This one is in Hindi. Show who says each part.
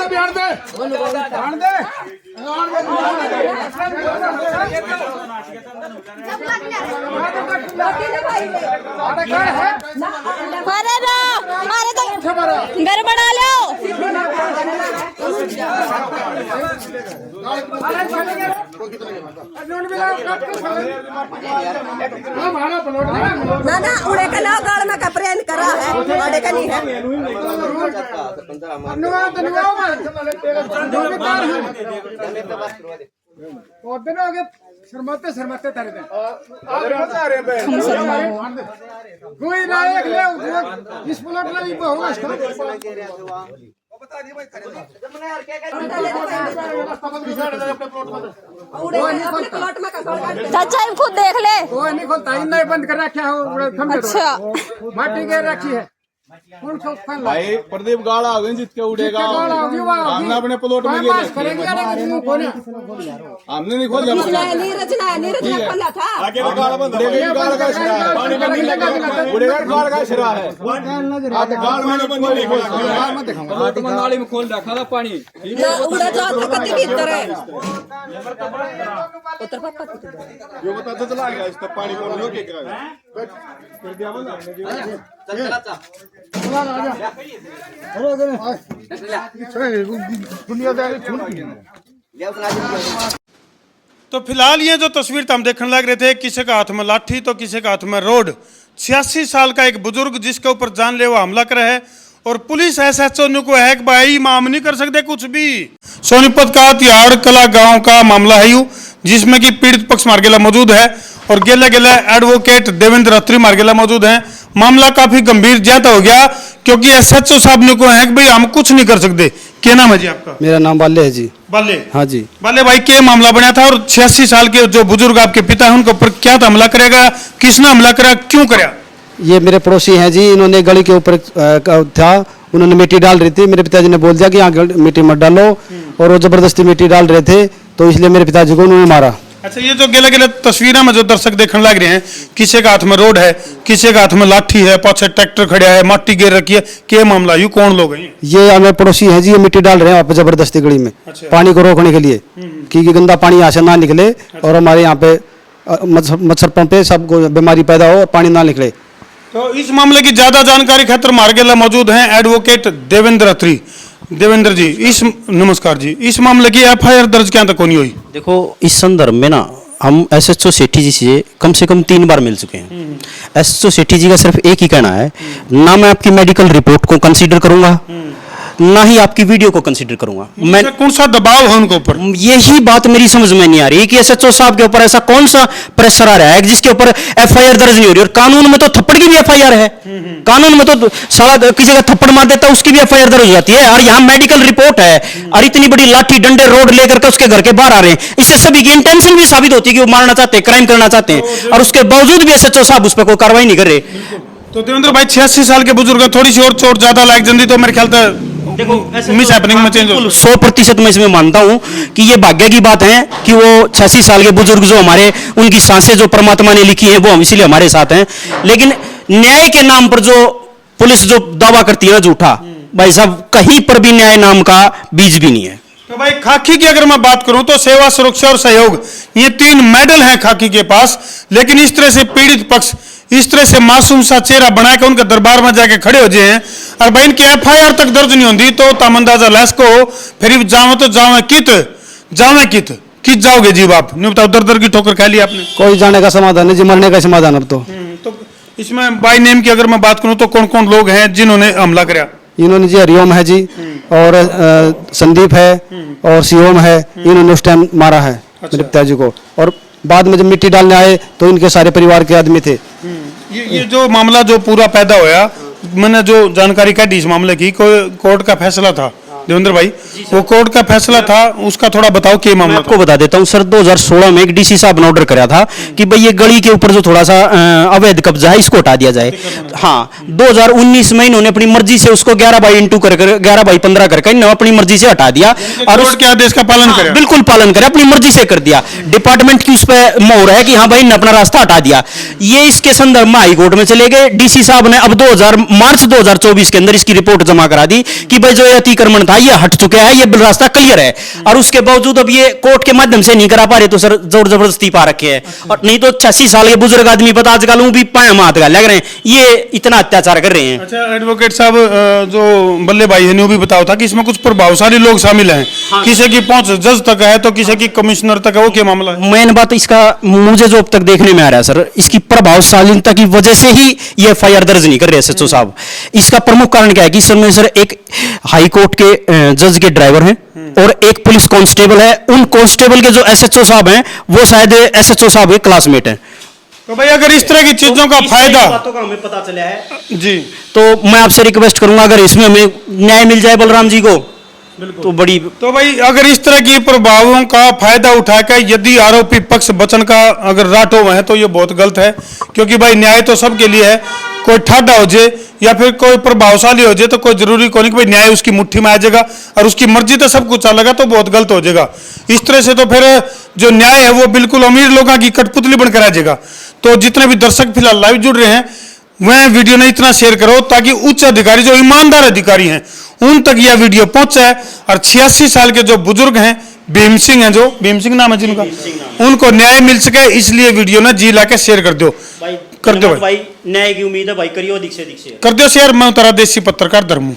Speaker 1: बिहार दे
Speaker 2: अरे तो घर बना लो। ना उड़े का ना गाड़ में कपड़े करा है उड़े का नहीं है।
Speaker 1: शर्माते शर्माते तारे थे कोई ना एक ले इस प्लॉट में भी होगा इसका
Speaker 2: चाचा खुद देख ले।
Speaker 1: कोई नहीं खोलता नहीं बंद कर रखा है।
Speaker 2: अच्छा
Speaker 1: माटी के रखी है
Speaker 3: भाई प्रदीप गाड़ा होगी जिसके उड़ेगा हमने अपने प्लॉट में हमने नहीं खोल
Speaker 2: नीरज खोला था।
Speaker 3: नाली में खोल रखा था पानी जो बताते चला गया इसका पानी
Speaker 4: तो फिलहाल ये जो तस्वीर हम देखने लग रहे थे, किसी का हाथ में लाठी तो किसी का हाथ में रोड। 86 साल का एक बुजुर्ग जिसके ऊपर जानलेवा हमला करे है और पुलिस SHO को है कि भाई माम नहीं कर सकते कुछ भी। सोनीपत का तिहाड़ कला गांव का मामला है यू, जिसमें कि पीड़ित पक्ष मार्गेला मौजूद है और गेले गेले एडवोकेट देवेंद्र अत्री मार्गेला मौजूद हैं। मामला काफी गंभीर ज्यादा हो गया क्योंकि SHO साहब ने को है कि भाई हम कुछ नहीं कर सकते। क्या नाम है जी आपका?
Speaker 5: मेरा नाम बाले है जी।
Speaker 4: बाले?
Speaker 5: हाँ जी।
Speaker 4: बाले भाई, क्या मामला बना था और 86 साल के जो बुजुर्ग आपके पिता हैं उनके ऊपर क्या हमला करेगा, किसने हमला करा, क्यों करा?
Speaker 5: ये मेरे पड़ोसी हैं जी, इन्होंने गली के ऊपर था, उन्होंने मिट्टी डाल रही थी। मेरे पिताजी ने बोल दिया कि यहाँ मिट्टी मत डालो और वो जबरदस्ती मिट्टी डाल रहे थे, तो इसलिए मेरे पिताजी को उन्होंने मारा।
Speaker 4: अच्छा, ये जो गेले गेले तस्वीरों में जो दर्शक देखने लग रहे हैं, किसी का हाथ में रोड है, किसी का हाथ में लाठी है, पाछे ट्रैक्टर खड़ा है, माटी गिर रखी है, क्या मामला यू कौन लोग हैं?
Speaker 5: ये हमें पड़ोसी हैं जी, ये मिट्टी डाल रहे हैं वहाँ पे जबरदस्ती गली में।
Speaker 4: अच्छा।
Speaker 5: पानी को रोकने के लिए कि गंदा पानी यहाँ से ना निकले और हमारे यहाँ पे मच्छर पंपे सबको बीमारी पैदा हो और पानी ना निकले।
Speaker 4: तो इस मामले की ज्यादा जानकारी खातिर मार्गेला मौजूद हैं एडवोकेट देवेंद्र अत्री। देवेंद्र जी, नमस्कार जी, इस मामले की FIR दर्ज क्या तक होनी हुई?
Speaker 6: देखो, इस संदर्भ में ना हम SHO सेठी जी से कम 3 बार मिल चुके हैं। SHO सेठी जी का सिर्फ एक ही कहना है, ना मैं आपकी मेडिकल रिपोर्ट को कंसीडर करूंगा, ना ही आपकी वीडियो को कंसीडर करूंगा। मैं
Speaker 4: कौन सा दबाव है उनके ऊपर?
Speaker 6: यही बात मेरी समझ में नहीं आ रही कि SHO साहब के ऊपर ऐसा कौन सा प्रेशर आ रहा है जिसके ऊपर FIR दर्ज नहीं हो रही। और कानून में तो थप्पड़ की भी FIR है, कानून में तो साला किसी का थप्पड़ मार देता है उसकी भी FIR दर्ज हो जाती है। और यहाँ मेडिकल रिपोर्ट है और इतनी बड़ी लाठी डंडे रोड लेकर के उसके घर के बाहर आ रहे हैं, इससे सभी की इंटेंशन भी साबित होती है कि वो मारना चाहते हैं, क्राइम करना चाहते हैं, और उसके बावजूद भी SHO साहब उस पर कोई कार्रवाई नहीं कर रहे।
Speaker 4: तो देवेंद्र भाई, 86 साल के बुजुर्ग थोड़ी सी और चोट ज्यादा लायक जल्दी तो मेरे ख्याल से मिस हैपनिंग में चेंज हो।
Speaker 6: 100% मैं इसमें मानता हूं कि ये भाग्य की बात है कि वो 86 साल के बुजुर्ग जो हमारे, उनकी सांसें जो परमात्मा ने लिखी है वो हम इसीलिए हमारे साथ हैं। लेकिन न्याय के नाम पर जो पुलिस जो दावा करती है ना झूठा, भाई साहब कहीं पर भी न्याय नाम का बीज भी नहीं है।
Speaker 4: तो भाई खाकी की अगर मैं बात करूं तो सेवा, सुरक्षा और सहयोग, ये 3 मेडल हैं खाकी के पास, लेकिन इस तरह से पीड़ित पक्ष इस तरह से मासूम सा चेहरा बनाकर उनके दरबार में जाके खड़े हो जाए हैं और भाई इनकी FIR तक दर्ज नहीं होती तो तमंदाजा लैस को फिर जाओ तो जाओ कित जाओगे जी बाप, नहीं बताओ दर दर की ठोकर खा ली आपने।
Speaker 5: कोई जाने का समाधान नहीं जी, मरने का समाधान अब तो
Speaker 4: इसमें बाई नेम की अगर मैं बात करूं तो कौन कौन लोग हैं जिन्होंने हमला कराया?
Speaker 5: इन्होंने जी हरिओम है जी और संदीप है और शिवम है, इन्होंने उस टाइम मारा है मेरे पिताजी को। और बाद में जब मिट्टी डालने आए तो इनके सारे परिवार के आदमी थे।
Speaker 4: ये जो मामला जो पूरा पैदा होया, मैंने जो जानकारी काटी इस मामले की, कोई कोर्ट का फैसला था देवेंद्र भाई, वो कोर्ट का फैसला था, उसका थोड़ा बताओ क्या मामला?
Speaker 6: आपको बता देता हूं सर, 2016 में एक DC साहब ने ऑर्डर कराया था कि भाई ये गली के ऊपर जो थोड़ा सा अवैध कब्जा है इसको हटा दिया जाए। हाँ, 2019 में इन्होंने अपनी मर्जी से उसको 11/15 करके इन्होंने अपनी मर्जी से हटा दिया और उसके आदेश का पालन करें, बिल्कुल पालन करें, अपनी मर्जी से कर दिया। डिपार्टमेंट की उस पर मोहर है कि हाँ भाई ने अपना रास्ता हटा दिया। ये इसके संदर्भ में हाई कोर्ट में चले गए। DC साहब ने अब मार्च 2024 के अंदर इसकी रिपोर्ट जमा करा दी कि भाई जो अतिक्रमण था ये हट चुके हैं, ये रास्ता क्लियर है, और उसके बावजूद अब ये कोर्ट के माध्यम से नहीं करा पा रहे, तो सर जोर जबरदस्ती पा रखे हैं। और नहीं तो 86 साल के बुजुर्ग आदमी पता आजकल वो भी पाया मात का लग रहे हैं, ये इतना अत्याचार कर रहे हैं।
Speaker 4: अच्छा एडवोकेट साहब, जो बल्ले भाई है ने वो भी बताओ था कि इसमें कुछ प्रभावशाली लोग शामिल हैं, किसी की पहुंच जज तक है तो किसी की कमिश्नर तक है, वो क्या मामला है?
Speaker 6: मेन बात इसका मुझे जो अब तक देखने में आ रहा है सर, इसकी प्रभावशालीता की वजह से ही ये एफआईआर दर्ज नहीं कर रहे एसएचओ साहब। इसका प्रमुख कारण क्या है कि सर सर एक हाई कोर्ट के जज के ड्राइवर हैं और एक पुलिस कांस्टेबल है, उन कांस्टेबल के जो एसएचओ साहब हैं वो शायद एसएचओ साहब के क्लासमेट हैं।
Speaker 4: तो भाई अगर इस तरह की चीजों का फायदा
Speaker 6: बातों का हमें पता चला है
Speaker 4: जी,
Speaker 6: तो मैं आपसे रिक्वेस्ट करूंगा अगर इसमें हमें न्याय मिल जाए बलराम जी को तो बड़ी।
Speaker 4: तो भाई अगर इस तरह की प्रभावों का फायदा उठाकर यदि आरोपी पक्ष बचन का अगर राटो है तो ये बहुत गलत है, क्योंकि भाई न्याय तो सबके लिए है। कोई ठाडा हो जाए या फिर कोई प्रभावशाली हो जाए तो कोई जरूरी को नहीं कि भाई न्याय उसकी मुट्ठी में आ जाएगा और उसकी मर्जी तो सब कुछ चलेगा, तो बहुत गलत हो जाएगा। इस तरह से तो फिर जो न्याय है वो बिल्कुल अमीर लोगों की कठपुतली बनकर आ जाएगा। तो जितने भी दर्शक फिलहाल लाइव जुड़ रहे हैं वह वीडियो ने इतना शेयर करो ताकि उच्च अधिकारी जो ईमानदार अधिकारी हैं उन तक यह वीडियो पहुंचे और 86 साल के जो बुजुर्ग हैं, भीम सिंह हैं, जो भीम सिंह नाम है जिनका, उनको न्याय मिल सके, इसलिए वीडियो ने जी लाके शेयर कर दो, कर दो
Speaker 6: भाई न्याय की उम्मीद है भाई, करियो अधिक से अधिक शेयर
Speaker 4: कर दो शेयर। मैं उतरा देसी पत्रकार धर्मू।